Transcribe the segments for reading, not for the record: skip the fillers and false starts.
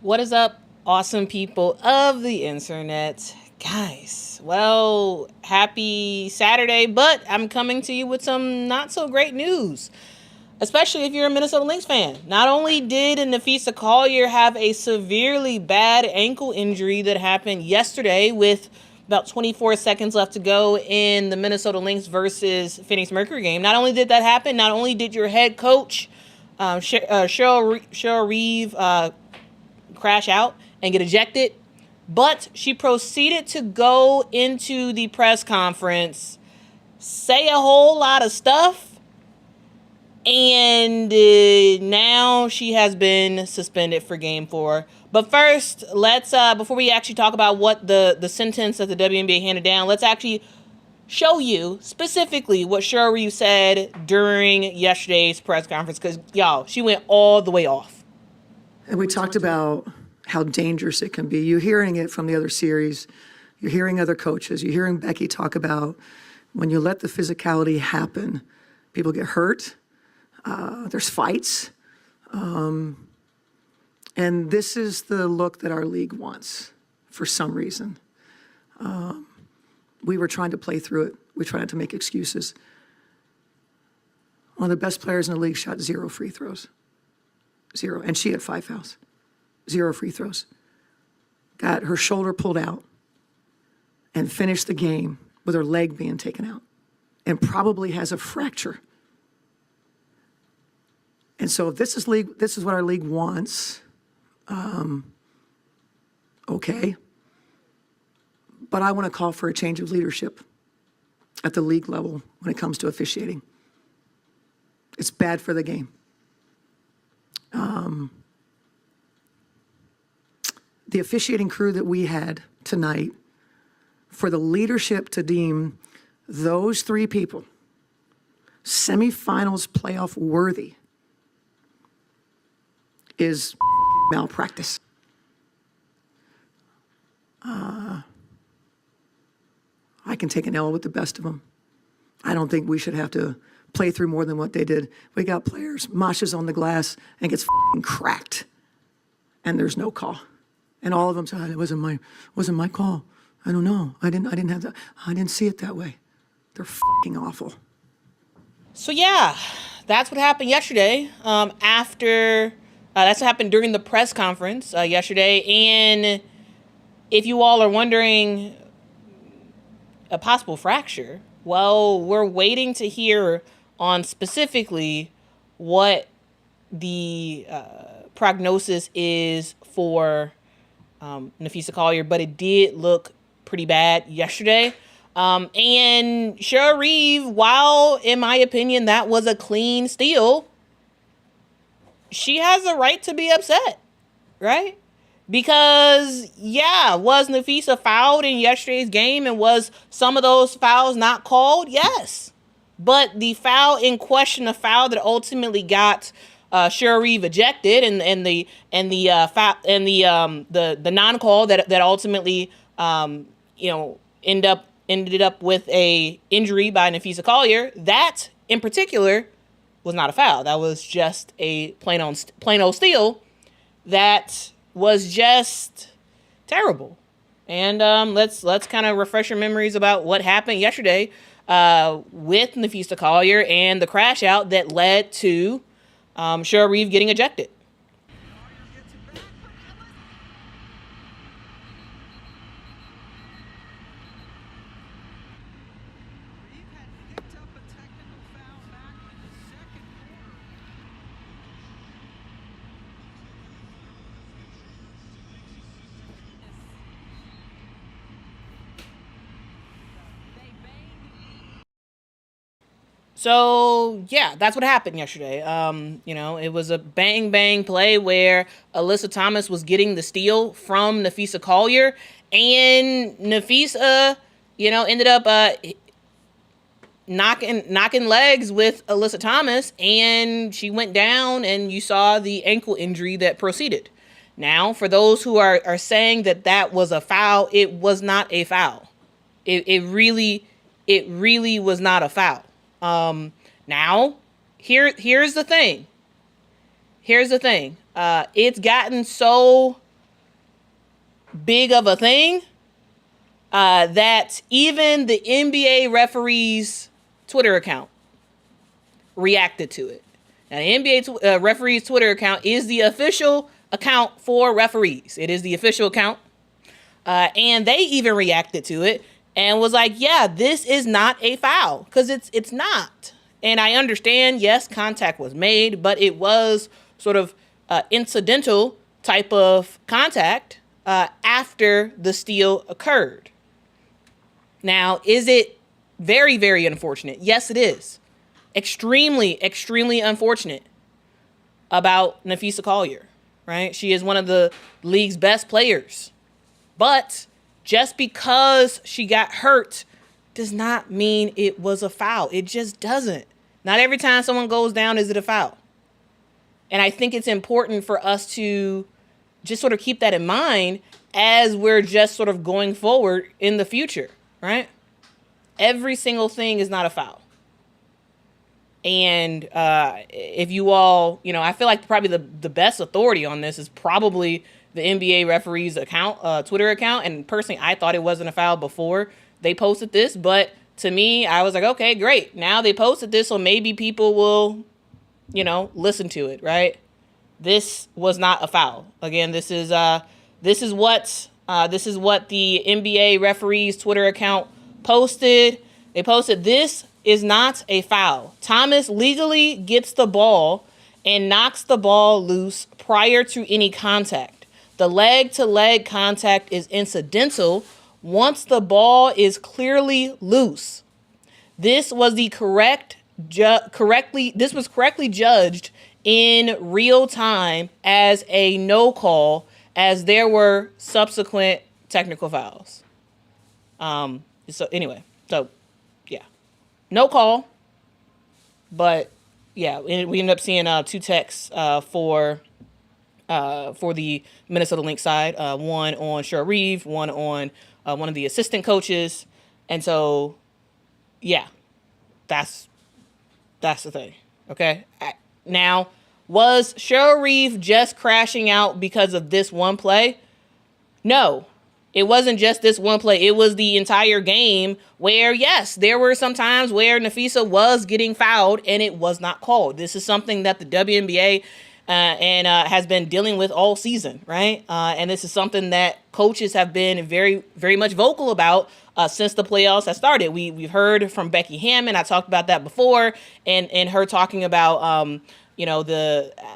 What is up, awesome people of the internet? Guys, well, happy Saturday, but I'm coming to you with some not so great news, especially if you're a Minnesota Lynx fan. Not only did Nafisa Collier have a severely bad ankle injury that happened yesterday with about 24 seconds left to go in the Minnesota Lynx versus Phoenix Mercury game. Not only did that happen, not only did your head coach, Cheryl Reeve, crash out and get ejected, but she proceeded to go into the press conference, say a whole lot of stuff, and now she has been suspended for game 4. But first, let's before we actually talk about what the sentence that the WNBA handed down, let's actually show you specifically what Cheryl Reeve said during yesterday's press conference, because y'all, she went all the way off. And we talked about how dangerous it can be. You're hearing it from the other series. You're hearing other coaches. You're hearing Becky talk about when you let the physicality happen, people get hurt. There's fights. And this is the look that our league wants for some reason. We were trying to play through it. We tried not to make excuses. One of the best players in the league shot 0 free throws. 0. And she had 5 fouls. 0 free throws. Got her shoulder pulled out and finished the game with her leg being taken out and probably has a fracture. And so if this is what our league wants, okay. But I want to call for a change of leadership at the league level when it comes to officiating. It's bad for the game. The officiating crew that we had tonight, for the leadership to deem those 3 people semifinals playoff worthy is malpractice. I can take an L with the best of them. I don't think we should have to play through more than what they did. We got players, Masha's on the glass and gets cracked, and there's no call. And all of them said, it wasn't my call. I don't know. I didn't have that. I didn't see it that way. They're awful. So yeah, that's what happened yesterday. That's what happened during the press conference yesterday. And if you all are wondering, a possible fracture, well, we're waiting to hear on specifically what the prognosis is for Nafisa Collier, but it did look pretty bad yesterday. And Cheryl Reeve, while in my opinion that was a clean steal, she has a right to be upset, right? Because, yeah, was Nafisa fouled in yesterday's game, and was some of those fouls not called? Yes. But the foul in question, the foul that ultimately got Cheryl Reeve ejected, and the non-call that ultimately ended up with a injury by Nafisa Collier, that in particular was not a foul. That was just a plain old steal that was just terrible. And let's kind of refresh your memories about what happened yesterday with Nafisa Collier and the crash out that led to Cheryl Reeve getting ejected. So, yeah, that's what happened yesterday. It was a bang play where Alyssa Thomas was getting the steal from Nafisa Collier, and Nafisa, ended up knocking legs with Alyssa Thomas, and she went down, and you saw the ankle injury that proceeded. Now, for those who are saying that was a foul, it was not a foul. It really was not a foul. Now, here's the thing. It's gotten so big of a thing that even the NBA referees' Twitter account reacted to it. Now, the NBA referees' Twitter account is the official account for referees. It is the official account. And they even reacted to it and was like, yeah, this is not a foul, because it's not. And I understand, yes, contact was made, but it was sort of incidental type of contact after the steal occurred. Now, is it very, very unfortunate? Yes, it is. Extremely, extremely unfortunate about Napheesa Collier, right? She is one of the league's best players. But just because she got hurt does not mean it was a foul. It just doesn't. Not every time someone goes down is it a foul. And I think it's important for us to just sort of keep that in mind as we're just sort of going forward in the future, right? Every single thing is not a foul. And if you all, I feel like probably the best authority on this is probably the NBA referees account, Twitter account. And personally, I thought it wasn't a foul before they posted this. But to me, I was like, okay, great. Now they posted this, so maybe people will, listen to it, right? This was not a foul. Again, this is what the NBA referees Twitter account posted. They posted, "This is not a foul. Thomas legally gets the ball and knocks the ball loose prior to any contact. The leg-to-leg contact is incidental once the ball is clearly loose. This was correctly judged in real time as a no call, as there were subsequent technical fouls." So yeah, no call, but yeah, we ended up seeing two texts for the Minnesota Lynx side, one on Cheryl Reeve, one on one of the assistant coaches, and so yeah, that's the thing. Okay, now, was Cheryl Reeve just crashing out because of this one play? No. It wasn't just this one play. It was the entire game where, yes, there were some times where Napheesa was getting fouled and it was not called. This is something that the WNBA has been dealing with all season, right? And this is something that coaches have been very, very much vocal about since the playoffs have started. We've heard from Becky Hammond. I talked about that before, and her talking about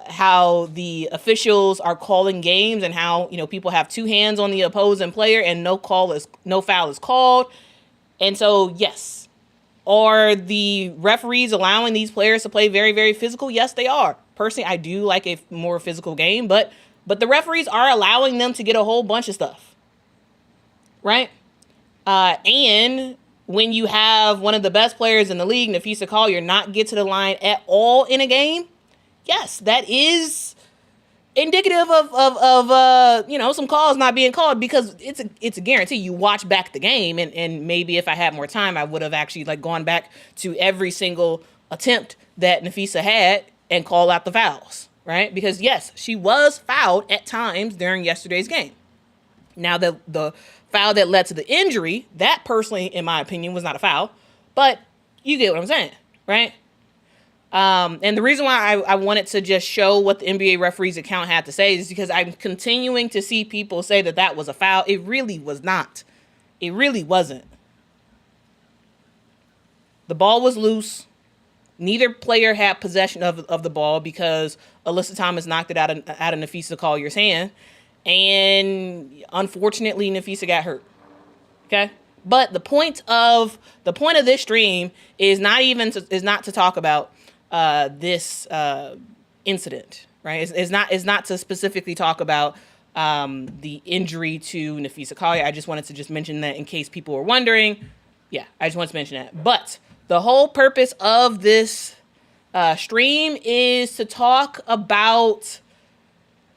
how the officials are calling games and how, people have two hands on the opposing player and no foul is called. And so, yes, are the referees allowing these players to play very, very physical? Yes, they are. Personally, I do like a more physical game, but the referees are allowing them to get a whole bunch of stuff, right? And when you have one of the best players in the league, Napheesa Collier, not get to the line at all in a game, yes, that is indicative of some calls not being called, because it's a guarantee. You watch back the game, and maybe if I had more time, I would have actually gone back to every single attempt that Napheesa had and call out the fouls, right? Because yes, she was fouled at times during yesterday's game. Now the foul that led to the injury, that personally, in my opinion, was not a foul, but you get what I'm saying, right? And the reason why I wanted to just show what the NBA referees account had to say is because I'm continuing to see people say that was a foul. It really was not. It really wasn't. The ball was loose. Neither player had possession of the ball because Alyssa Thomas knocked it out of Napheesa Collier's hand. And unfortunately, Napheesa got hurt. Okay? But the point of this stream is not to talk about this incident, right? It's not to specifically talk about the injury to Napheesa Collier. I just wanted to just mention that in case people were wondering. Yeah, I just wanted to mention that. But the whole purpose of this stream is to talk about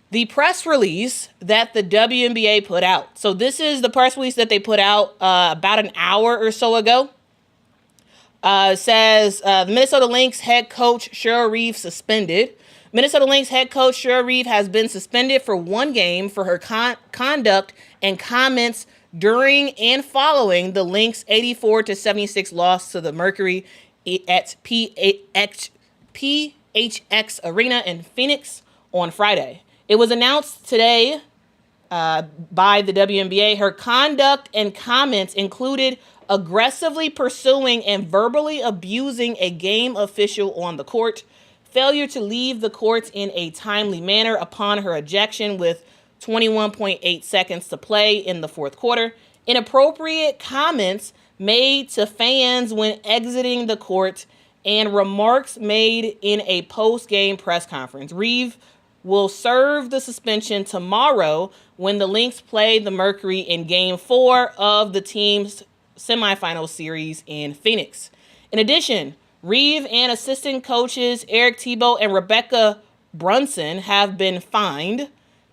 the press release that the WNBA put out. So this is the press release that they put out about an hour or so ago. Says the Minnesota Lynx head coach Cheryl Reeve suspended. Minnesota Lynx head coach Cheryl Reeve has been suspended for 1 game for her conduct and comments during and following the Lynx 84-76 loss to the Mercury at PHX Arena in Phoenix on Friday. It was announced today by the WNBA. Her conduct and comments included aggressively pursuing and verbally abusing a game official on the court, failure to leave the courts in a timely manner upon her ejection with 21.8 seconds to play in the fourth quarter, inappropriate comments made to fans when exiting the court, and remarks made in a post-game press conference. Reeve will serve the suspension tomorrow when the Lynx play the Mercury in Game 4 of the team's semifinal series in Phoenix. In addition, Reeve and assistant coaches Eric Tebow and Rebecca Brunson have been fined.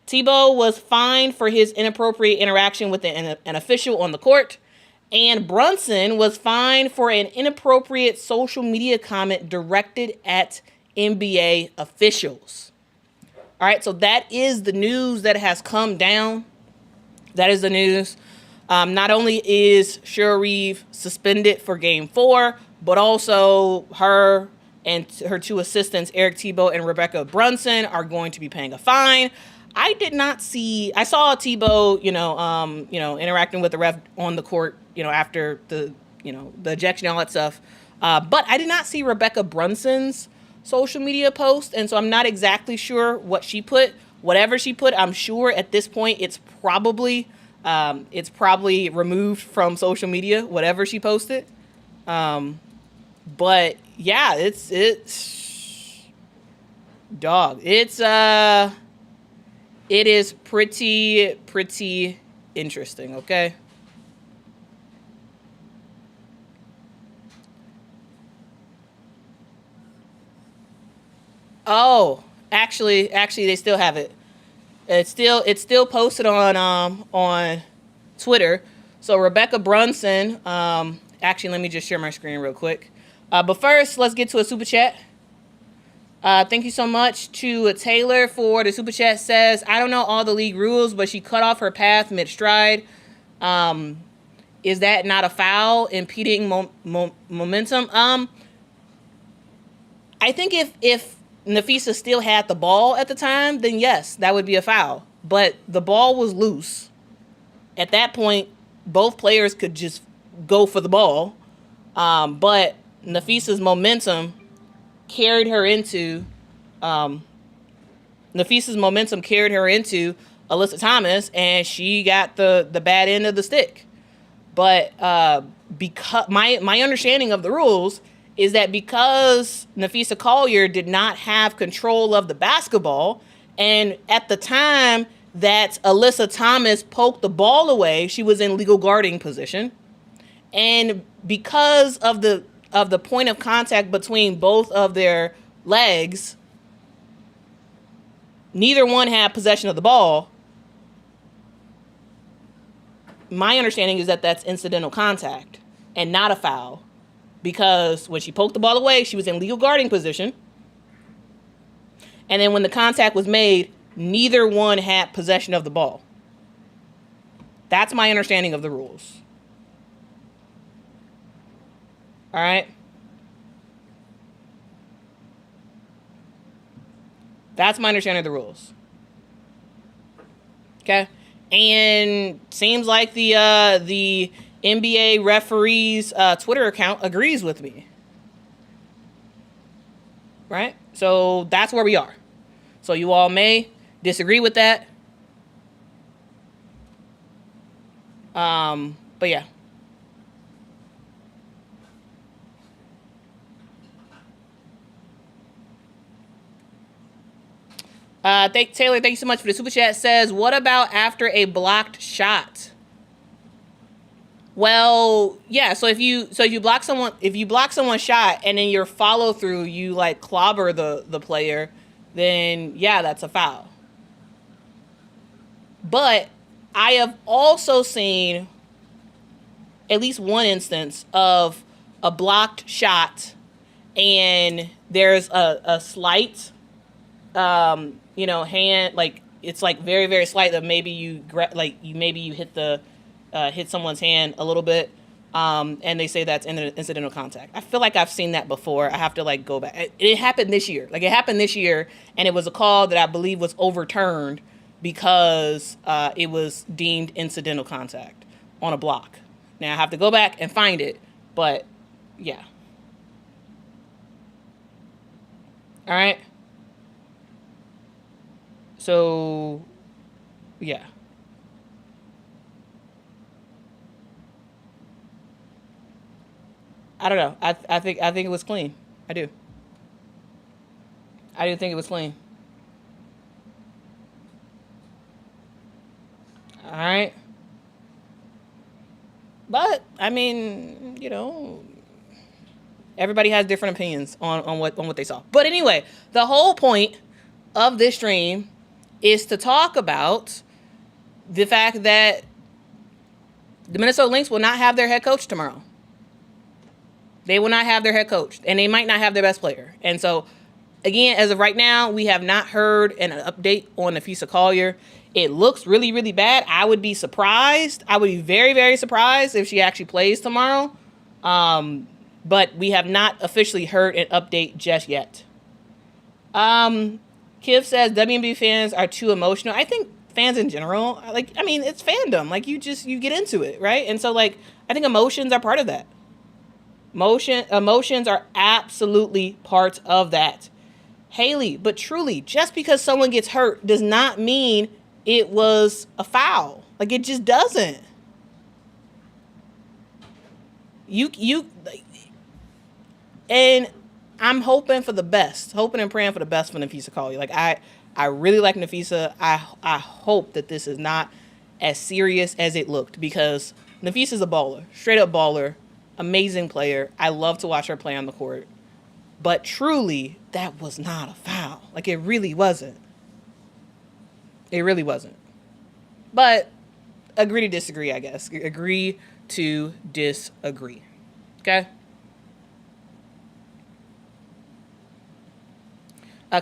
Tebow was fined for his inappropriate interaction with an official on the court, and Brunson was fined for an inappropriate social media comment directed at NBA officials. All right, so that is the news that has come down. That is the news. Not only is Cheryl Reeve suspended for Game 4, but also her and her 2 assistants, Eric Tebow and Rebecca Brunson, are going to be paying a fine. I saw Tebow, interacting with the ref on the court, after the ejection and all that stuff. But I did not see Rebecca Brunson's social media post, and so I'm not exactly sure what she put. Whatever she put, I'm sure at this point it's probably removed from social media, whatever she posted. But yeah, it's dog. It is pretty interesting, okay? Oh, actually, they still have it. It's still posted on Twitter. So Rebecca Brunson. Actually, let me just share my screen real quick. But first, let's get to a super chat. Thank you so much to Taylor for the super chat. Says, I don't know all the league rules, but she cut off her path mid-stride. Is that not a foul impeding momentum? I think if Nafisa still had the ball at the time, then yes, that would be a foul. But the ball was loose. At that point, both players could just go for the ball. But Nafisa's momentum carried her into Alyssa Thomas, and she got the bad end of the stick. But because my understanding of the rules is that because Nafisa Collier did not have control of the basketball, and at the time that Alyssa Thomas poked the ball away, she was in legal guarding position. And because of the point of contact between both of their legs, neither one had possession of the ball. My understanding is that that's incidental contact and not a foul, because when she poked the ball away, she was in legal guarding position. And then when the contact was made, neither one had possession of the ball. That's my understanding of the rules. All right. That's my understanding of the rules. Okay. And seems like the NBA referee's Twitter account agrees with me. Right? So that's where we are. So you all may disagree with that. But yeah. Taylor, thank you so much for the super chat. Says, what about after a blocked shot? Well, yeah. So if you block someone's shot and then your follow through, you like clobber the player, then yeah, that's a foul. But I have also seen at least one instance of a blocked shot and there's a slight hand, like it's like very very slight, that maybe maybe you hit the hit someone's hand a little bit, and they say that's incidental contact. I feel like I've seen that before. I have to like go back. It happened this year. Like it happened this year, and it was a call that I believe was overturned because it was deemed incidental contact on a block. Now I have to go back and find it, but yeah. All right. So, yeah. I don't know. I think it was clean. I do. I do think it was clean. All right. But I mean, everybody has different opinions on what they saw. But anyway, the whole point of this stream is to talk about the fact that the Minnesota Lynx will not have their head coach tomorrow. They will not have their head coach, and they might not have their best player. And so, again, as of right now, we have not heard an update on Nafisa Collier. It looks really, really bad. I would be surprised. I would be very, very surprised if she actually plays tomorrow. But we have not officially heard an update just yet. Kiv says WNBA fans are too emotional. I think fans in general, it's fandom. Like you get into it, right? And so I think emotions are part of that. Emotions are absolutely part of that. Haley, but truly, just because someone gets hurt does not mean it was a foul. Like it just doesn't. And I'm hoping for the best, hoping and praying for the best for Nafisa Collier. Like I really like Nafisa. I hope that this is not as serious as it looked, because Nafisa's a baller, straight up baller, amazing player. I love to watch her play on the court. But truly, that was not a foul. Like it really wasn't. It really wasn't. But agree to disagree, I guess. Agree to disagree. Okay?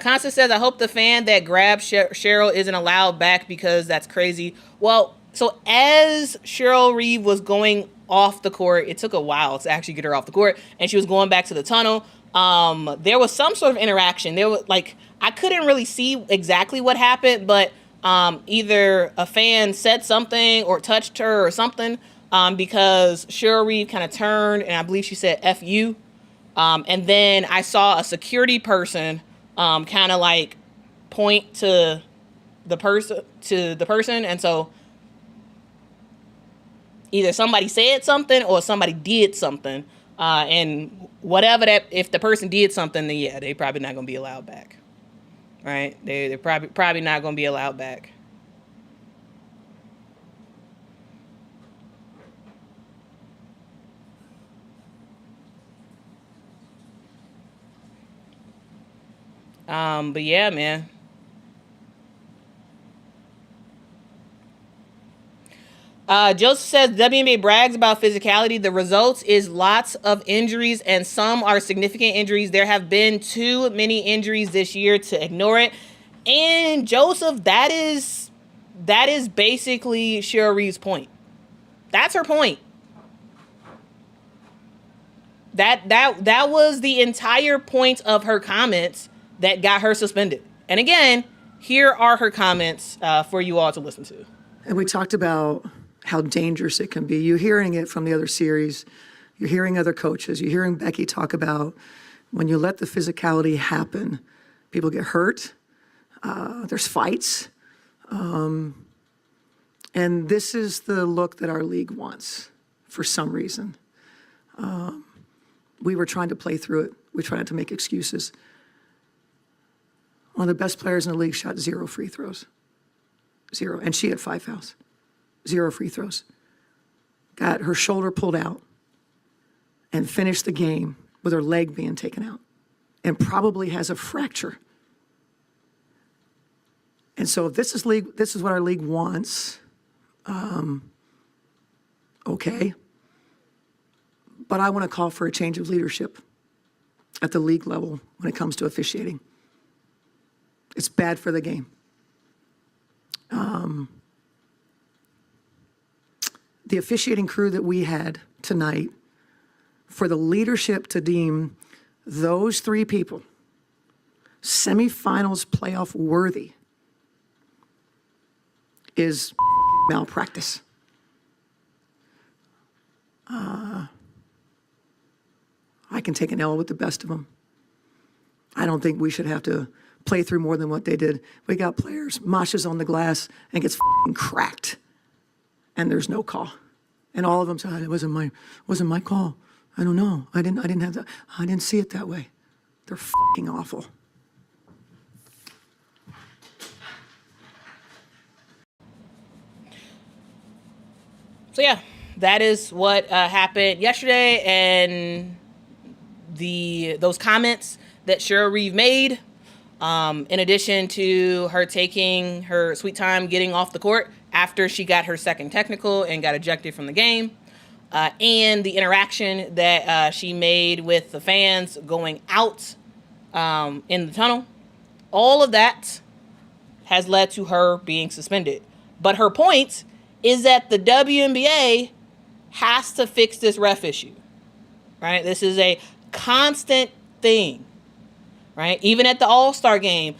Constance says, I hope the fan that grabbed Cheryl isn't allowed back, because that's crazy. Well, so as Cheryl Reeve was going off the court, it took a while to actually get her off the court, and she was going back to the tunnel. There was some sort of interaction. There was I couldn't really see exactly what happened, but either a fan said something or touched her or something, because Cheryl Reeve kind of turned, and I believe she said F you. And then I saw a security person kind of point to the person. And so either somebody said something or somebody did something. And whatever if the person did something, then yeah, they probably not going to be allowed back. Right? They're probably not going to be allowed back. But yeah, man. Joseph says WNBA brags about physicality. The results is lots of injuries, and some are significant injuries. There have been too many injuries this year to ignore it. And Joseph, that is basically Cheryl Reeve's point. That's her point. That was the entire point of her comments that got her suspended. And again, here are her comments for you all to listen to. And we talked about how dangerous it can be. You're hearing it from the other series. You're hearing other coaches. You're hearing Becky talk about when you let the physicality happen, people get hurt. There's fights. And this is the look that our league wants for some reason. We were trying to play through it. We tried not to make excuses. One of the best players in the league shot 0 free throws. 0. And she had 5 fouls. 0 free throws. Got her shoulder pulled out and finished the game with her leg being taken out, and probably has a fracture. And so if this is what our league wants, okay. But I want to call for a change of leadership at the league level when it comes to officiating. It's bad for the game. The officiating crew that we had tonight, for the leadership to deem those three people semifinals playoff worthy is malpractice. I can take an L with the best of them. I don't think we should have to play through more than what they did. We got players, Masha's on the glass and gets cracked, and there's no call. And all of them said, it wasn't my call. I don't know. I didn't have that. I didn't see it that way. They're awful. So yeah, that is what happened yesterday, and those comments that Cheryl Reeve made, in addition to her taking her sweet time getting off the court after she got her second technical and got ejected from the game, and the interaction that she made with the fans going out in the tunnel, all of that has led to her being suspended. But her point is that the WNBA has to fix this ref issue, right? This is a constant thing, right? Even at the All-Star game,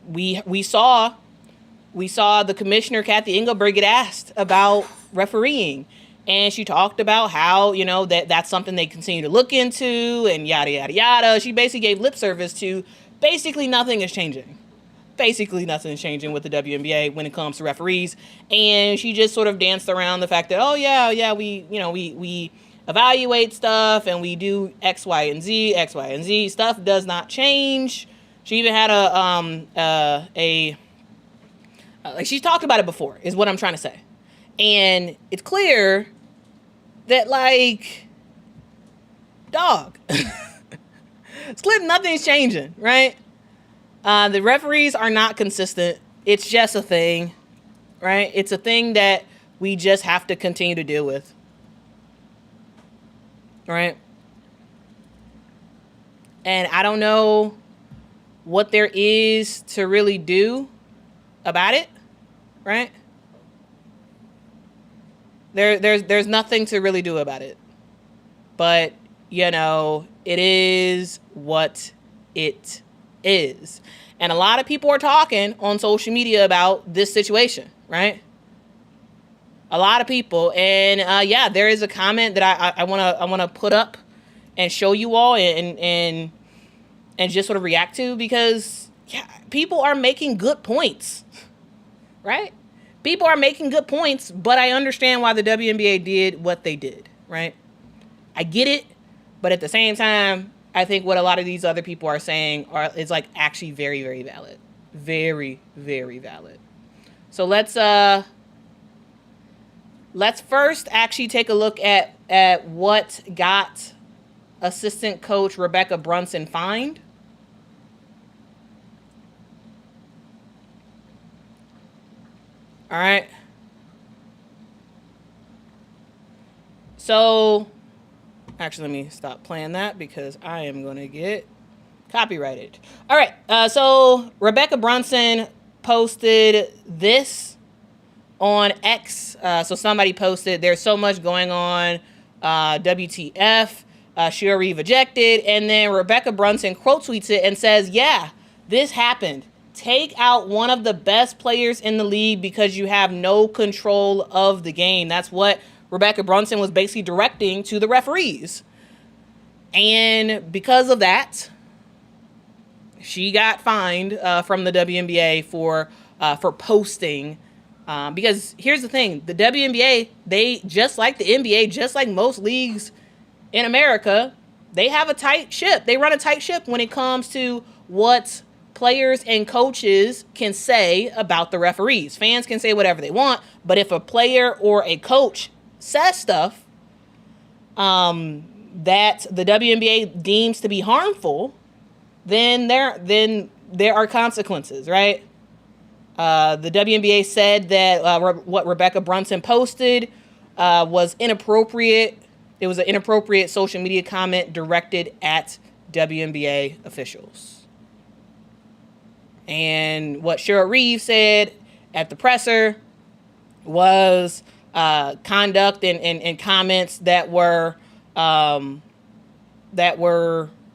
we saw the commissioner, Kathy Engelberg, get asked about refereeing, and she talked about how, that's something they continue to look into and yada, yada, yada. She basically gave lip service to basically nothing is changing. Basically nothing is changing with the WNBA when it comes to referees. And she just sort of danced around the fact that, we evaluate stuff and we do X, Y, and Z. Stuff does not change. She even had she's talked about it before, is what I'm trying to say. And it's clear that, it's clear nothing's changing, right? The referees are not consistent. It's just a thing, right? It's a thing that we just have to continue to deal with, right? And I don't know what there is to really do about it, right? There's nothing to really do about it. But, it is what it is. And a lot of people are talking on social media about this situation, right? A lot of people. And there is a comment that I want to put up and show you all and just sort of react to, because people are making good points, right? People are making good points, but I understand why the WNBA did what they did, right? I get it, but at the same time, I think what a lot of these other people are saying is actually very, very valid. Very, very valid. So let's first actually take a look at what got assistant coach Rebecca Brunson fined. All right. So, actually, let me stop playing that because I am going to get copyrighted. All right. So, Rebecca Brunson posted this on X. So, somebody posted, "There's so much going on. WTF. Cheryl Reeve ejected." And then Rebecca Brunson quote tweets it and says, "Yeah, this happened. Take out one of the best players in the league because you have no control of the game." That's what Rebecca Brunson was basically directing to the referees. And because of that, she got fined from the WNBA for posting. Because here's the thing, the WNBA, they, just like the NBA, just like most leagues in America, they have a tight ship. They run a tight ship when it comes to what players and coaches can say about the referees. Fans can say whatever they want, but if a player or a coach says stuff that the WNBA deems to be harmful, then there are consequences, right? The WNBA said that what Rebecca Brunson posted was inappropriate. It was an inappropriate social media comment directed at WNBA officials. And what Cheryl Reeve said at the presser was conduct and comments that were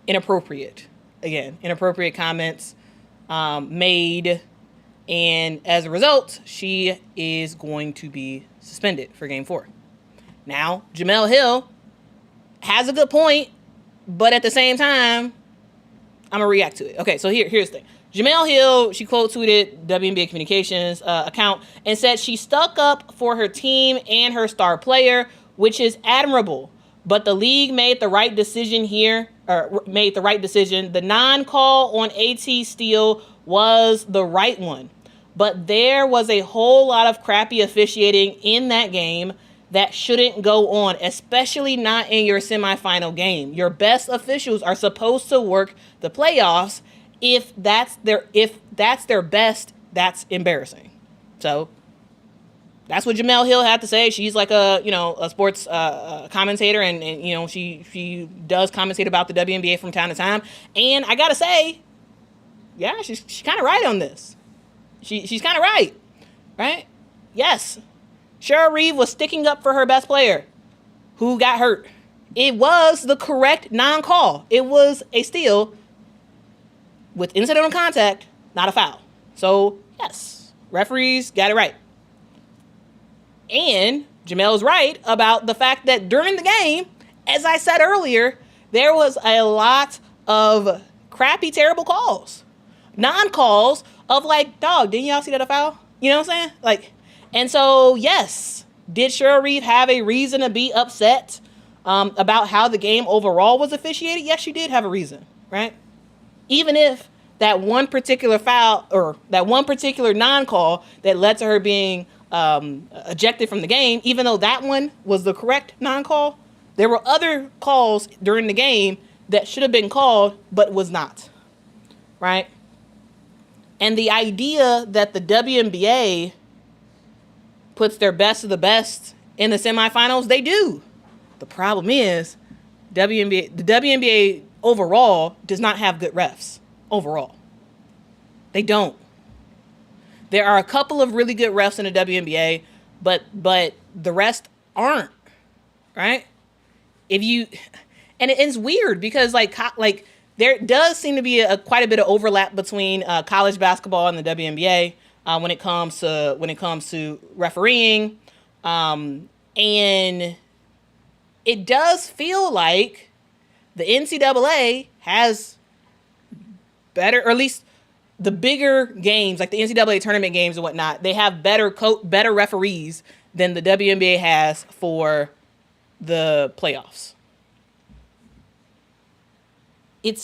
inappropriate. Again, inappropriate comments made, and as a result, she is going to be suspended for Game 4. Now, Jemele Hill has a good point, but at the same time, I'm gonna react to it. Okay, so here's the thing. Jemele Hill, she quote tweeted WNBA communications account and said she stuck up for her team and her star player, which is admirable. But the league made the right decision here, or made the right decision. The non-call on AT Steele was the right one. But there was a whole lot of crappy officiating in that game that shouldn't go on, especially not in your semifinal game. Your best officials are supposed to work the playoffs. If that's their best, that's embarrassing. So that's what Jemele Hill had to say. She's like a sports commentator, and she does commentate about the WNBA from time to time. And I gotta say, yeah, she's kind of right on this. She's kind of right? Yes, Cheryl Reeve was sticking up for her best player, who got hurt. It was the correct non-call. It was a steal with incidental contact, not a foul. So yes, referees got it right. And Jemele's right about the fact that during the game, as I said earlier, there was a lot of crappy, terrible calls. Non-calls of like, dog, didn't y'all see that a foul? You know what I'm saying? And so, yes, did Cheryl Reeve have a reason to be upset about how the game overall was officiated? Yes, she did have a reason, right? Even if that one particular foul or that one particular non-call that led to her being ejected from the game, even though that one was the correct non-call, there were other calls during the game that should have been called but was not, right? And the idea that the WNBA puts their best of the best in the semifinals, they do. The problem is the WNBA overall does not have good refs overall. They don't. There are a couple of really good refs in the WNBA, but the rest aren't, right? And it's weird because there does seem to be quite a bit of overlap between college basketball and the WNBA when it comes to refereeing, and it does feel like the NCAA has better, or at least the bigger games, like the NCAA tournament games and whatnot, they have better referees than the WNBA has for the playoffs. And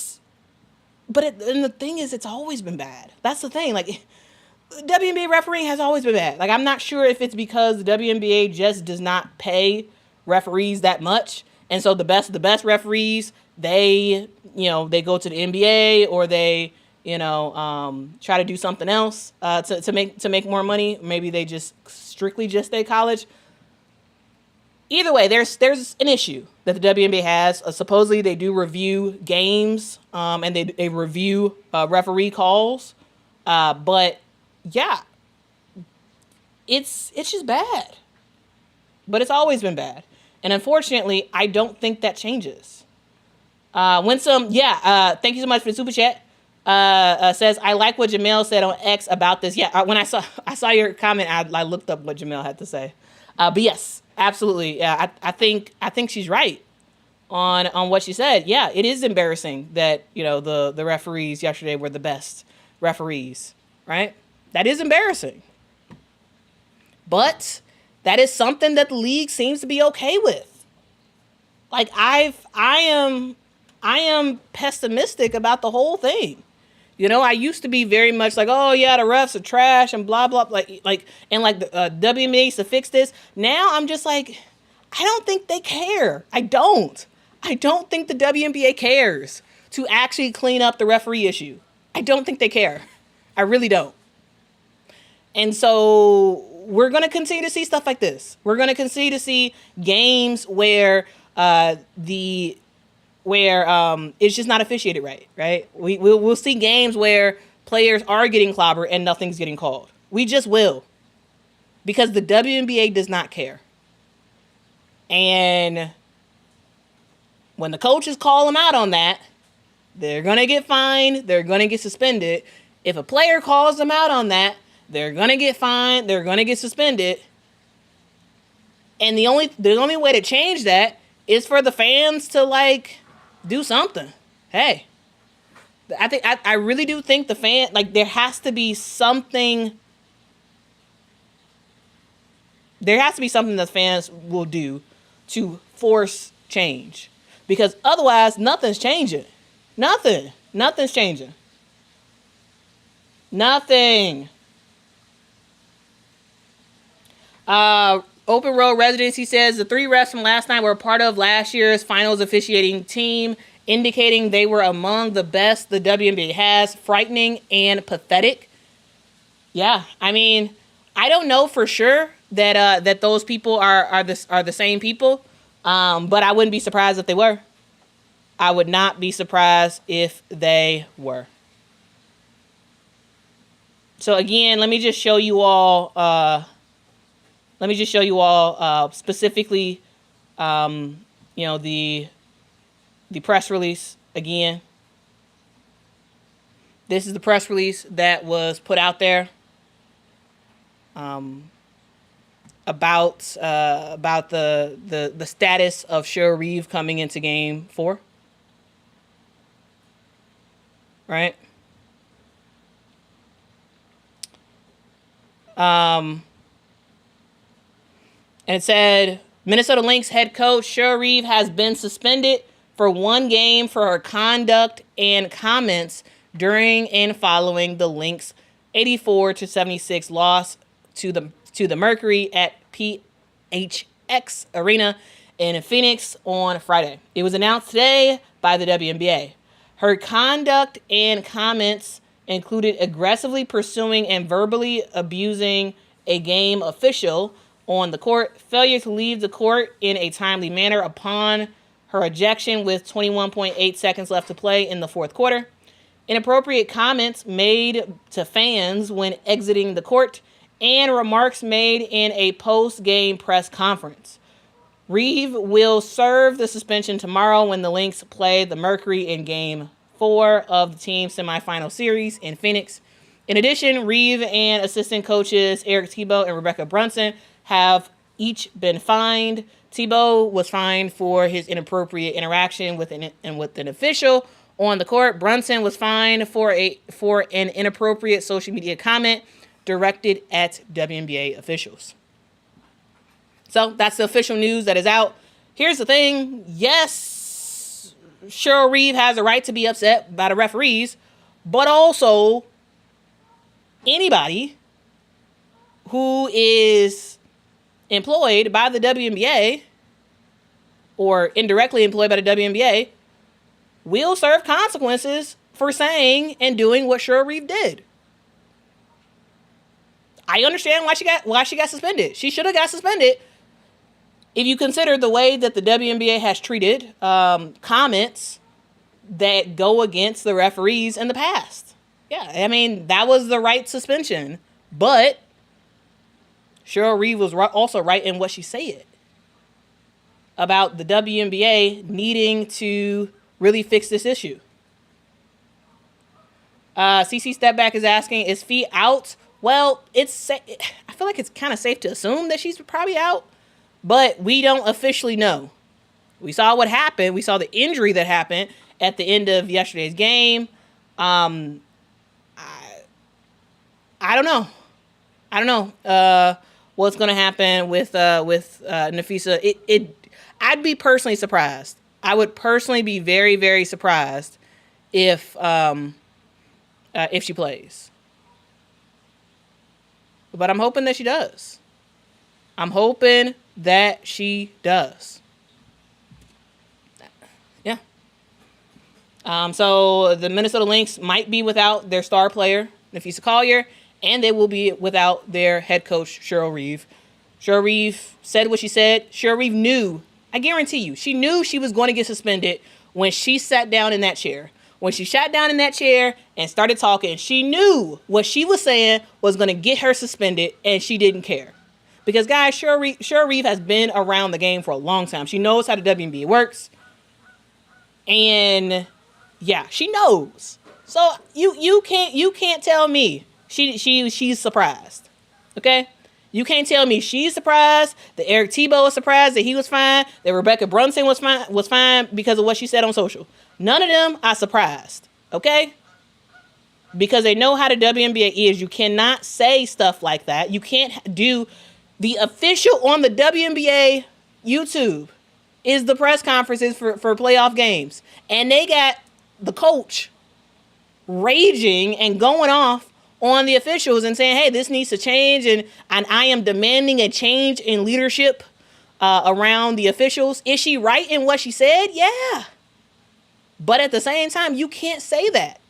the thing is, it's always been bad. That's the thing. WNBA refereeing has always been bad. I'm not sure if it's because the WNBA just does not pay referees that much, and so the best referees, they go to the NBA, or they try to do something else to make more money. Maybe they just strictly just stay college. Either way, there's an issue that the WNBA has. Supposedly they do review games, and they review referee calls, but yeah, it's just bad. But it's always been bad, and unfortunately, I don't think that changes. Thank you so much for the super chat. Says, I like what Jemele said on X about this. Yeah, when I saw your comment, I looked up what Jemele had to say. But yes, absolutely. Yeah, I think she's right on what she said. Yeah, it is embarrassing that the referees yesterday were the best referees, right? That is embarrassing. But that is something that the league seems to be okay with. I am pessimistic about the whole thing. I used to be very much like, oh yeah, the refs are trash and blah blah, the WNBA used to fix this. Now I'm just like, I don't think they care. I don't think the WNBA cares to actually clean up the referee issue. I don't think they care. I really don't. And so we're going to continue to see stuff like this. We're going to continue to see games where it's just not officiated right? We'll see games where players are getting clobbered and nothing's getting called. We just will. Because the WNBA does not care. And when the coaches call them out on that, they're going to get fined. They're going to get suspended. If a player calls them out on that, they're going to get fined. They're going to get suspended. And the only way to change that is for the fans to, like, do something. Hey, I really do think the fan, like, there has to be something. There has to be something that fans will do to force change. Because otherwise, nothing's changing. Nothing's changing. Nothing. Open Road Residency says the 3 refs from last night were part of last year's finals officiating team, indicating they were among the best the WNBA has. Frightening and pathetic. Yeah, I mean, I don't know for sure that those people are the same people, but I wouldn't be surprised if they were. I would not be surprised if they were. So again, let me just show you all. Specifically, the press release again. This is the press release that was put out there about the status of Cheryl Reeve coming into Game 4. Right. And it said, Minnesota Lynx head coach Cheryl Reeve has been suspended for 1 game for her conduct and comments during and following the Lynx 84-76 loss to the Mercury at PHX Arena in Phoenix on Friday. It was announced today by the WNBA. Her conduct and comments included aggressively pursuing and verbally abusing a game official on the court, failure to leave the court in a timely manner upon her ejection with 21.8 seconds left to play in the fourth quarter, inappropriate comments made to fans when exiting the court, and remarks made in a post-game press conference. Reeve will serve the suspension tomorrow when the Lynx play the Mercury in Game 4 of the team's semifinal series in Phoenix. In addition, Reeve and assistant coaches Eric Thibault and Rebecca Brunson have each been fined. Thibault was fined for his inappropriate interaction with an official on the court. Brunson was fined for an inappropriate social media comment directed at WNBA officials. So that's the official news that is out. Here's the thing. Yes, Cheryl Reeve has a right to be upset by the referees, but also anybody who is employed by the WNBA or indirectly employed by the WNBA will serve consequences for saying and doing what Cheryl Reeve did. I understand why she got suspended. She should have got suspended if you consider the way that the WNBA has treated comments that go against the referees in the past. Yeah, I mean, that was the right suspension, but Cheryl Reeve was also right in what she said about the WNBA needing to really fix this issue. CC Stepback is asking, is Fee out? Well, I feel like it's kind of safe to assume that she's probably out, but we don't officially know. We saw what happened. We saw the injury that happened at the end of yesterday's game. I don't know. What's going to happen with Nafisa. I'd be personally surprised. I would personally be very, very surprised if she plays. But I'm hoping that she does. Yeah. So the Minnesota Lynx might be without their star player, Nafisa Collier, and they will be without their head coach, Cheryl Reeve. Cheryl Reeve said what she said. Cheryl Reeve knew, I guarantee you, she knew she was going to get suspended when she sat down in that chair. When she sat down in that chair and started talking, she knew what she was saying was going to get her suspended, and she didn't care. Because, guys, Cheryl Reeve has been around the game for a long time. She knows how the WNBA works. And, yeah, she knows. So you can't tell me she's surprised. Okay? You can't tell me she's surprised, that Eric Tebow was surprised, that he was fine, that Rebecca Brunson was fine because of what she said on social. None of them are surprised, okay? Because they know how the WNBA is. You cannot say stuff like that. You can't do... The official on the WNBA YouTube is the press conferences for playoff games. And they got the coach raging and going off on the officials and saying, hey, this needs to change, and I am demanding a change in leadership around the officials. Is she right in what she said? Yeah. But at the same time, you can't say that.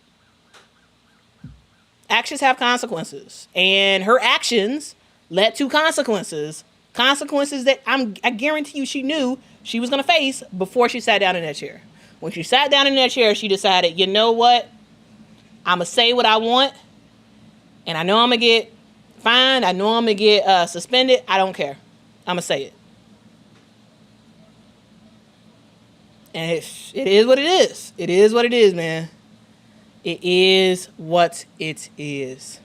Actions have consequences. And her actions led to consequences. Consequences that I guarantee you she knew she was going to face before she sat down in that chair. When she sat down in that chair, she decided, you know what? I'm going to say what I want. And I know I'm going to get fined. I know I'm going to get suspended. I don't care. I'm going to say it. And it is what it is. It is what it is, man. It is what it is.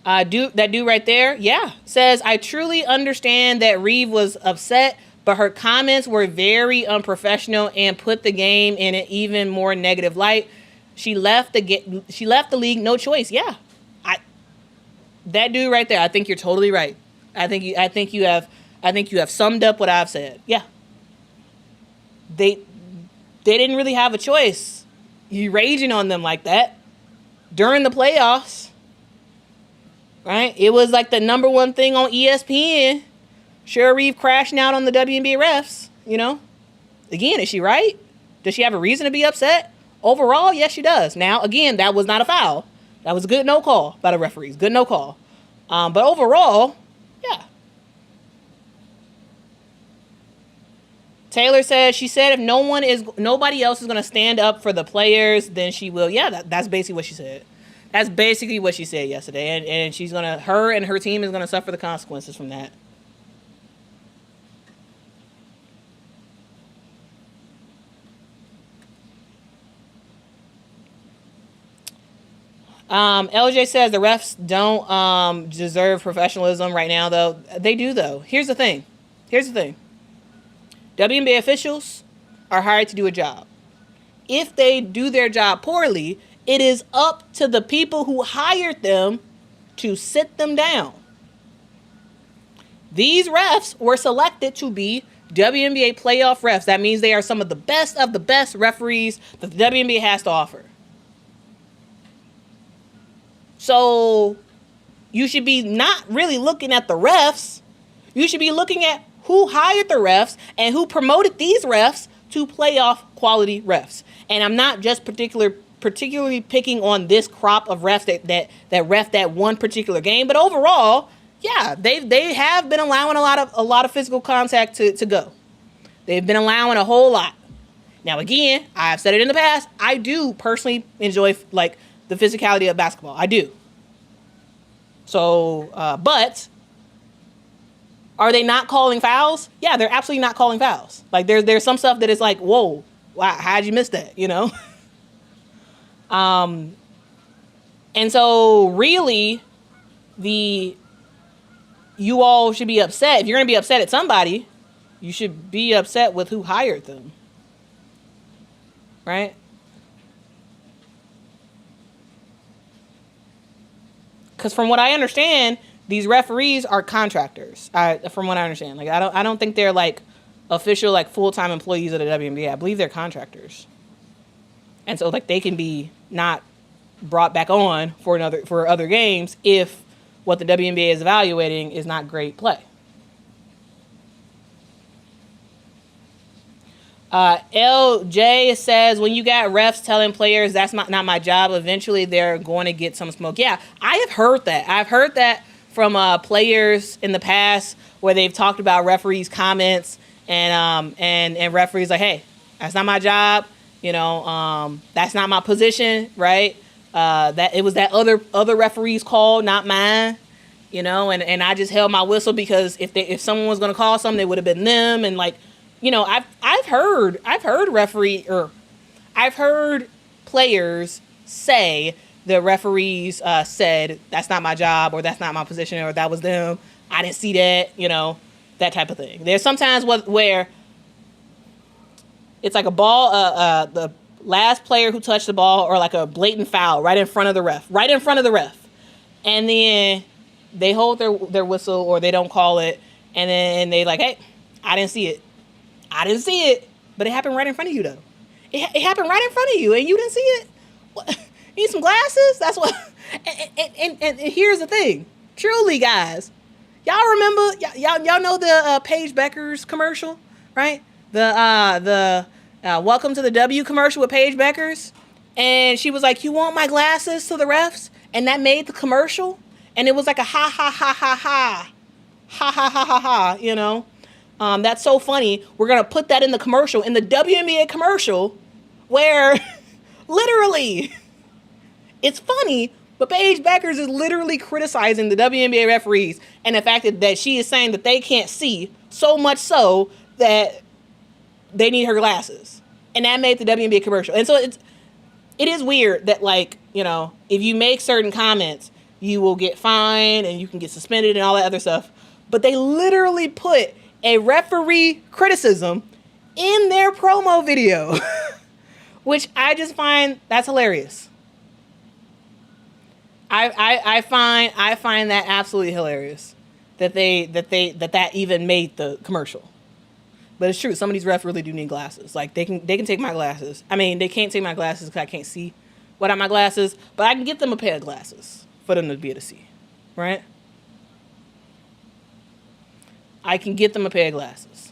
That dude right there, yeah, says, I truly understand that Reeve was upset, but her comments were very unprofessional and put the game in an even more negative light. She left the league, no choice. Yeah, that dude right there. I think you're totally right. I think you have summed up what I've said. Yeah, they didn't really have a choice. You raging on them like that during the playoffs. Right? It was like the number one thing on ESPN. Cheryl Reeve crashing out on the WNBA refs, you know? Again, is she right? Does she have a reason to be upset? Overall, yes, she does. Now, again, that was not a foul. That was a good no call by the referees. Good no call. But overall, yeah. Taylor says, she said if nobody else is going to stand up for the players, then she will. Yeah, that's basically what she said. That's basically what she said yesterday. And her and her team is going to suffer the consequences from that. LJ says the refs don't deserve professionalism right now, though. They do, though. Here's the thing. WNBA officials are hired to do a job. If they do their job poorly, it is up to the people who hired them to sit them down. These refs were selected to be WNBA playoff refs. That means they are some of the best referees that the WNBA has to offer. So you should be not really looking at the refs. You should be looking at who hired the refs and who promoted these refs to playoff quality refs. And I'm not just particularly picking on this crop of refs that ref that one particular game, but overall, yeah, they have been allowing a lot of physical contact to go. They've been allowing a whole lot. Now, again, I've said it in the past, I do personally enjoy like the physicality of basketball. I do. So, but are they not calling fouls? Yeah, they're absolutely not calling fouls. Like there's some stuff that is like, whoa, wow, how'd you miss that? You know? And so really you all should be upset. If you're going to be upset at somebody, you should be upset with who hired them. Right? Because from what I understand, these referees are contractors. From what I understand, like I don't think they're like official, like full-time employees of the WNBA. I believe they're contractors, and so like they can be not brought back on for other games if what the WNBA is evaluating is not great play. LJ says, when you got refs telling players that's not my job, eventually they're going to get some smoke. Yeah, I have heard that. I've heard that from players in the past where they've talked about referees' comments and referees like, hey, that's not my job. That's not my position, right? That it was that other referee's call, not mine. And I just held my whistle because if someone was going to call something, it would have been them. And I've heard players say the referees said that's not my job or that's not my position or that was them. I didn't see that, that type of thing. There's sometimes where it's like a ball, the last player who touched the ball or like a blatant foul right in front of the ref. And then they hold their whistle or they don't call it. And then they like, hey, I didn't see it. But it happened right in front of you though. It happened right in front of you and you didn't see it. What? You need some glasses? That's what. And here's the thing. Truly, guys, y'all remember? Y'all know the Paige Beckers commercial, right? The Welcome to the W commercial with Paige Beckers, and she was like, "You want my glasses?" to the refs, and that made the commercial, and it was like a ha ha ha ha ha, ha ha ha ha ha. That's so funny. We're gonna put that in the commercial, in the WNBA commercial, where literally. It's funny, but Paige Beckers is literally criticizing the WNBA referees and the fact that she is saying that they can't see, so much so that they need her glasses. And that made the WNBA commercial. And so it is weird that, if you make certain comments, you will get fined and you can get suspended and all that other stuff. But they literally put a referee criticism in their promo video, which I just find that's hilarious. I find that absolutely hilarious that even made the commercial. But it's true. Some of these refs really do need glasses. Like they can take my glasses. I mean, they can't take my glasses because I can't see without my glasses. But I can get them a pair of glasses for them to be able to see, right? I can get them a pair of glasses.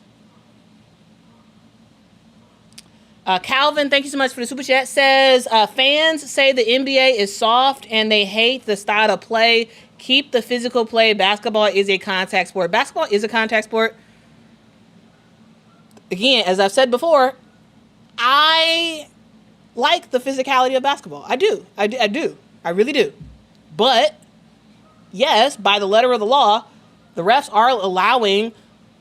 Calvin, thank you so much for the super chat, says, fans say the NBA is soft and they hate the style of play. Keep the physical play. Basketball is a contact sport. Basketball is a contact sport. Again, as I've said before, I like the physicality of basketball. I do. I do. I really do. But, yes, by the letter of the law, the refs are allowing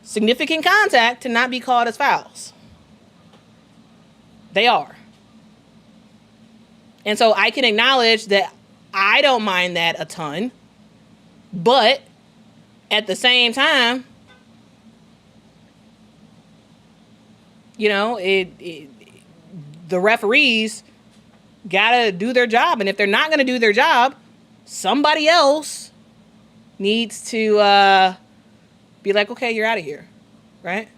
significant contact to not be called as fouls. They are. And so I can acknowledge that I don't mind that a ton. But at the same time, the referees got to do their job. And if they're not going to do their job, somebody else needs to be like, okay, you're out of here. Right?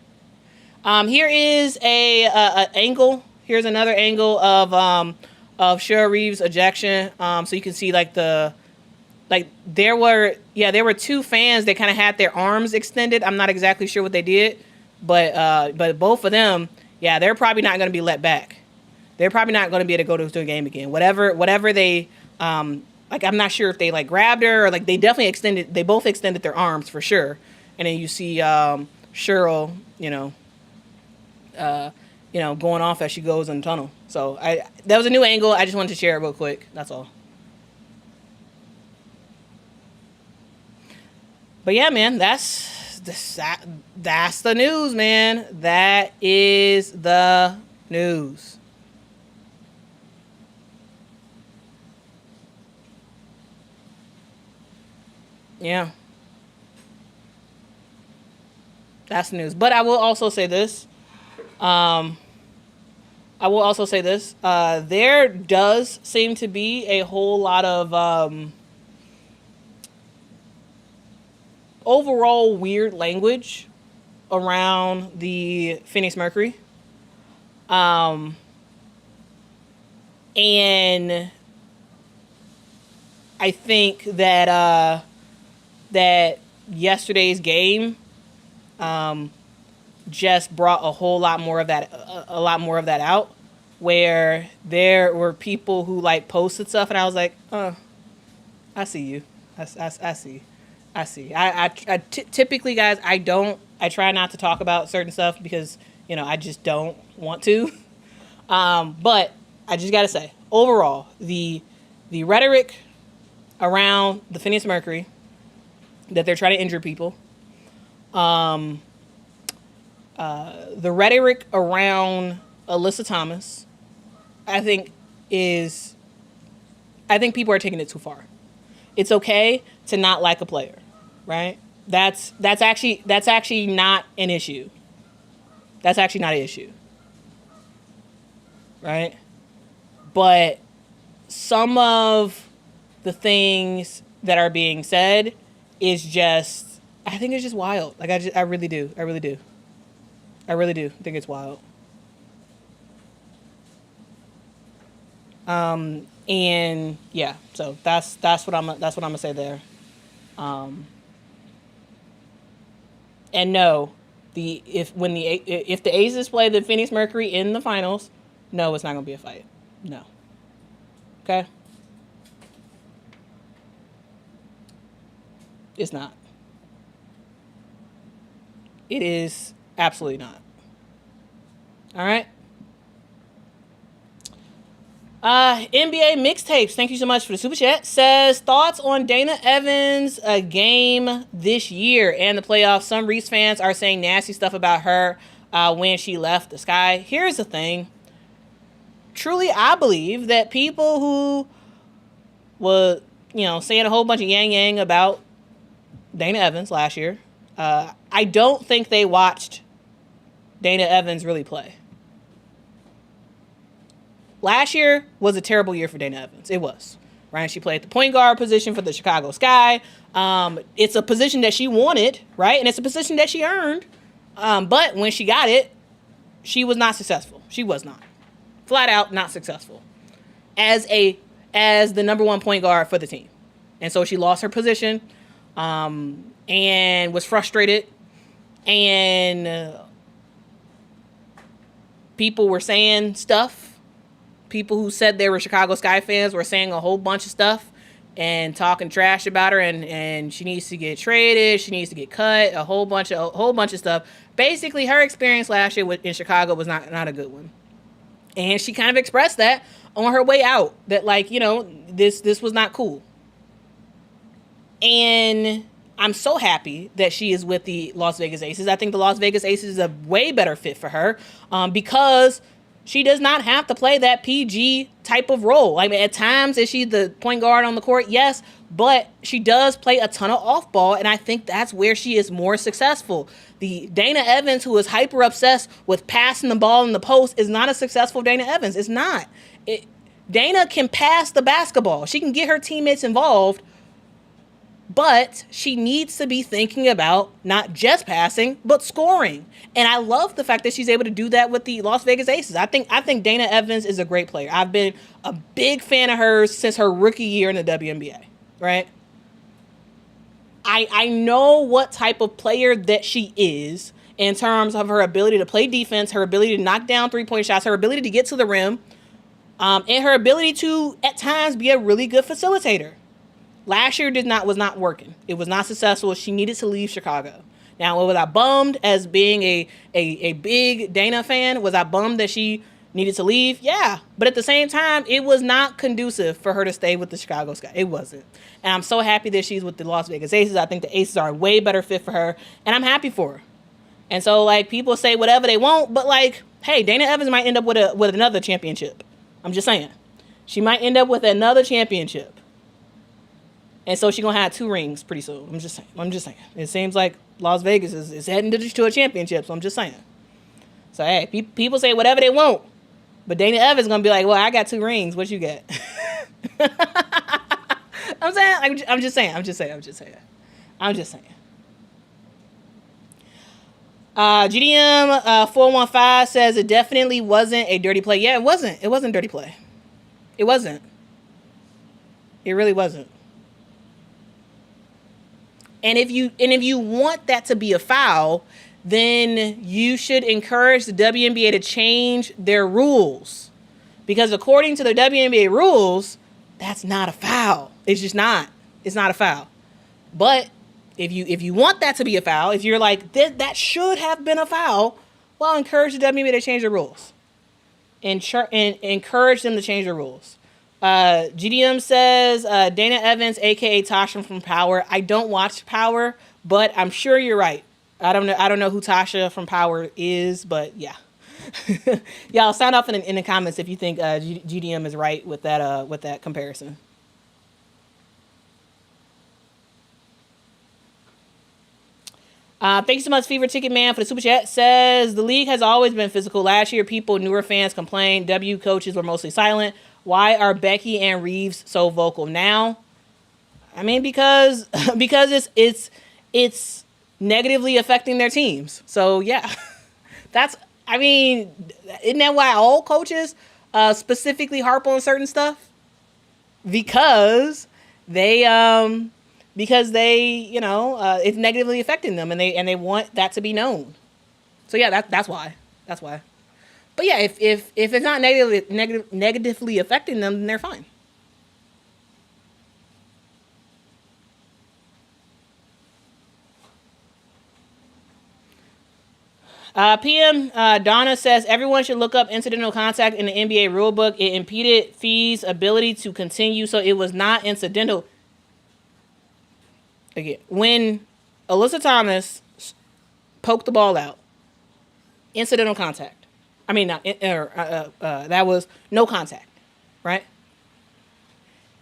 Here is an angle. Here's another angle of Cheryl Reeve's ejection. So you can see there were two fans that kind of had their arms extended. I'm not exactly sure what they did, but both of them, they're probably not going to be let back. They're probably not going to be able to go to a game again. Whatever they I'm not sure if they grabbed her or they definitely they both extended their arms for sure. And then you see Cheryl, going off as she goes in the tunnel. So that was a new angle. I just wanted to share it real quick. That's all. But yeah, man, that's the news, man. That is the news. Yeah. That's the news. But I will also say this. There does seem to be a whole lot of overall weird language around the Phoenix Mercury. And I think that that yesterday's game just brought a lot more of that out, where there were people who posted stuff and I was like, oh, I see you. I see. I see. Typically, guys, I try not to talk about certain stuff because, I just don't want to. But I just got to say, overall, the rhetoric around the Phineas Mercury, that they're trying to injure people, the rhetoric around Alyssa Thomas, I think people are taking it too far. It's okay to not like a player, right? That's actually not an issue. That's actually not an issue, right? But some of the things that are being said is just, I think it's just wild. Like I really do. I really do. I really do think it's wild. And yeah, so that's what I'm gonna say there. And no, if the Aces play the Phoenix Mercury in the finals, no, it's not gonna be a fight. No. Okay. It's not. It is absolutely not. All right. NBA mixtapes. Thank you so much for the super chat. Says thoughts on Dana Evans' game this year and the playoffs. Some Reese fans are saying nasty stuff about her when she left the Sky. Here's the thing. Truly, I believe that people who were, saying a whole bunch of yang about Dana Evans last year, I don't think they watched Dana Evans really play. Last year was a terrible year for Dana Evans. It was. Right? She played the point guard position for the Chicago Sky. It's a position that she wanted, right? And it's a position that she earned. But when she got it, she was not successful. She was not. Flat out not successful. As the number one point guard for the team. And so she lost her position and was frustrated. And people were saying stuff. People who said they were Chicago Sky fans were saying a whole bunch of stuff and talking trash about her, and she needs to get traded, she needs to get cut, a whole bunch of stuff. Basically, her experience last year in Chicago was not a good one, and she kind of expressed that on her way out, that this was not cool. And I'm so happy that she is with the Las Vegas Aces. I think the Las Vegas Aces is a way better fit for her because she does not have to play that PG type of role. I mean, at times, is she the point guard on the court? Yes, but she does play a ton of off ball, and I think that's where she is more successful. The Dana Evans, who is hyper obsessed with passing the ball in the post, is not a successful Dana Evans. It's not. Dana can pass the basketball. She can get her teammates involved, but she needs to be thinking about not just passing, but scoring. And I love the fact that she's able to do that with the Las Vegas Aces. I think Dana Evans is a great player. I've been a big fan of hers since her rookie year in the WNBA, right? I know what type of player that she is in terms of her ability to play defense, her ability to knock down three-point shots, her ability to get to the rim, and her ability to, at times, be a really good facilitator. Last year was not working. It was not successful. She needed to leave Chicago. Now, was I bummed as being a big Dana fan? Was I bummed that she needed to leave? Yeah. But at the same time, it was not conducive for her to stay with the Chicago Sky. It wasn't. And I'm so happy that she's with the Las Vegas Aces. I think the Aces are a way better fit for her. And I'm happy for her. And so, people say whatever they want. But, hey, Dana Evans might end up with another championship. I'm just saying. She might end up with another championship. And so she's going to have 2 rings pretty soon. I'm just saying. It seems like Las Vegas is heading to a championship, so I'm just saying. So, hey, people say whatever they want. But Dana Evans is going to be like, well, I got 2 rings. What you get? I'm just saying. GDM 415 says it definitely wasn't a dirty play. Yeah, it wasn't. It wasn't dirty play. It wasn't. It really wasn't. And if you want that to be a foul, then you should encourage the WNBA to change their rules. Because according to the WNBA rules, that's not a foul. It's just not. It's not a foul. But if you want that to be a foul, if you're like that should have been a foul, well, encourage the WNBA to change the rules. And encourage them to change the rules. GDM says Dana Evans, aka Tasha from Power. I don't watch Power, but I'm sure you're right. I don't know who Tasha from Power is, but yeah. Y'all sound off in the comments if you think GDM is right with that comparison. Thank you so much, Fever Ticket Man, for the super chat. Says the league has always been physical. Last year, newer fans complained. W coaches were mostly silent. Why are Becky and Reeves so vocal now? I mean, because it's negatively affecting their teams. So yeah, isn't that why all coaches specifically harp on certain stuff? Because they it's negatively affecting them, and they want that to be known. So yeah, that's why. But yeah, if it's not negatively affecting them, then they're fine. PM Donna says everyone should look up incidental contact in the NBA rulebook. It impeded Fee's ability to continue, so it was not incidental. Again, when Alyssa Thomas poked the ball out, incidental contact. I mean, that was no contact, right?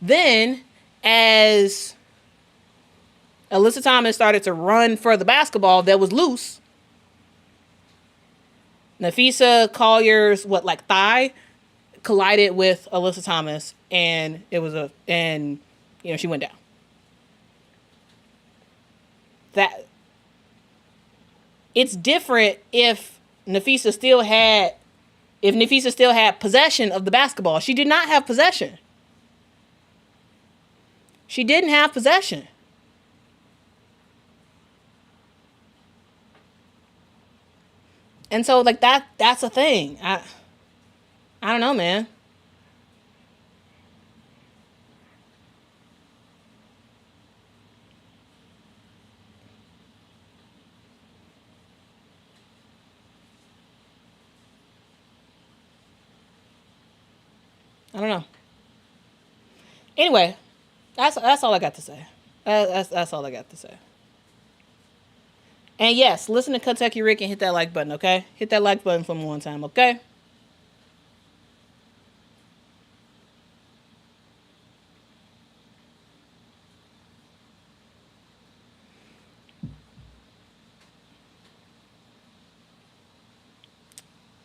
Then, as Alyssa Thomas started to run for the basketball that was loose, Napheesa Collier's thigh collided with Alyssa Thomas, and she went down. That it's different if Napheesa still had possession of the basketball. She did not have possession. She didn't have possession. And so that's a thing. I don't know, man. I don't know. Anyway, that's all I got to say. That's all I got to say. And yes, listen to Kentucky Rick and hit that like button, okay? Hit that like button for me one time, okay?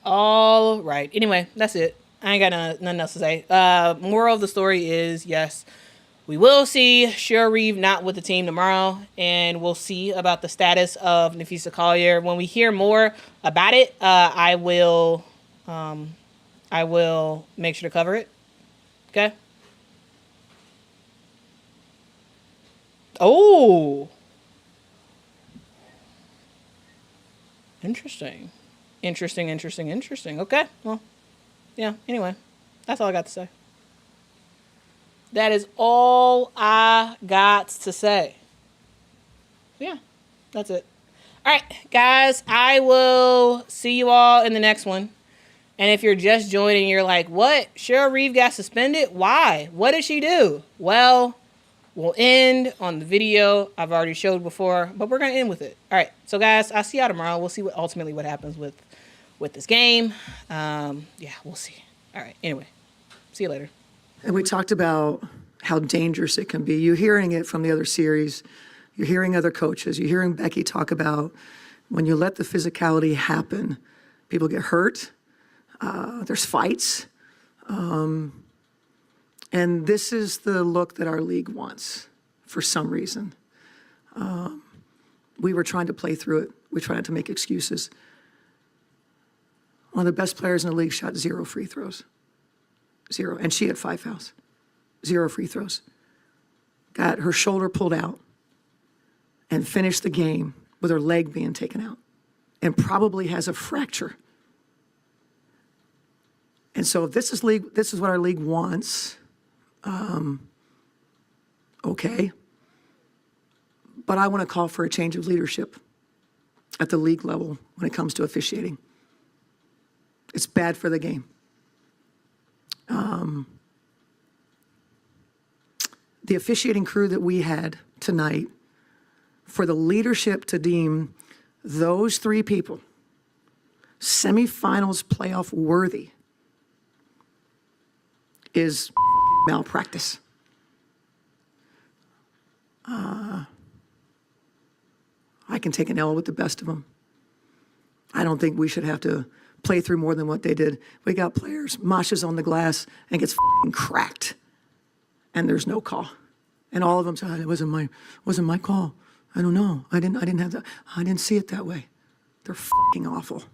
All right. Anyway, that's it. I ain't got nothing else to say. Moral of the story is, yes, we will see Cheryl Reeve not with the team tomorrow, and we'll see about the status of Napheesa Collier. When we hear more about it, I will make sure to cover it. Okay? Oh. Interesting. Okay. Well, yeah. Anyway, that's all I got to say. That is all I got to say. Yeah, that's it. All right, guys, I will see you all in the next one. And if you're just joining, you're like, what? Cheryl Reeve got suspended? Why? What did she do? Well, we'll end on the video I've already showed before, but we're going to end with it. All right, so guys, I'll see y'all tomorrow. We'll see what happens with this game. Yeah, we'll see. All right, anyway, see you later. And we talked about how dangerous it can be. You're hearing it from the other series. You're hearing other coaches. You're hearing Becky talk about when you let the physicality happen, people get hurt. There's fights. And this is the look that our league wants for some reason. We were trying to play through it. We tried not to make excuses. One of the best players in the league shot 0 free throws. 0. And she had 5 fouls. 0 free throws. Got her shoulder pulled out and finished the game with her leg being taken out and probably has a fracture. And so if this is what our league wants, okay. But I want to call for a change of leadership at the league level when it comes to officiating. It's bad for the game. The officiating crew that we had tonight, for the leadership to deem those three people semifinals playoff worthy is malpractice. I can take an L with the best of them. I don't think we should have to play through more than what they did. We got players, Masha's on the glass and gets cracked, and there's no call. And all of them said, it wasn't my call. I don't know. I didn't have that. I didn't see it that way. They're awful.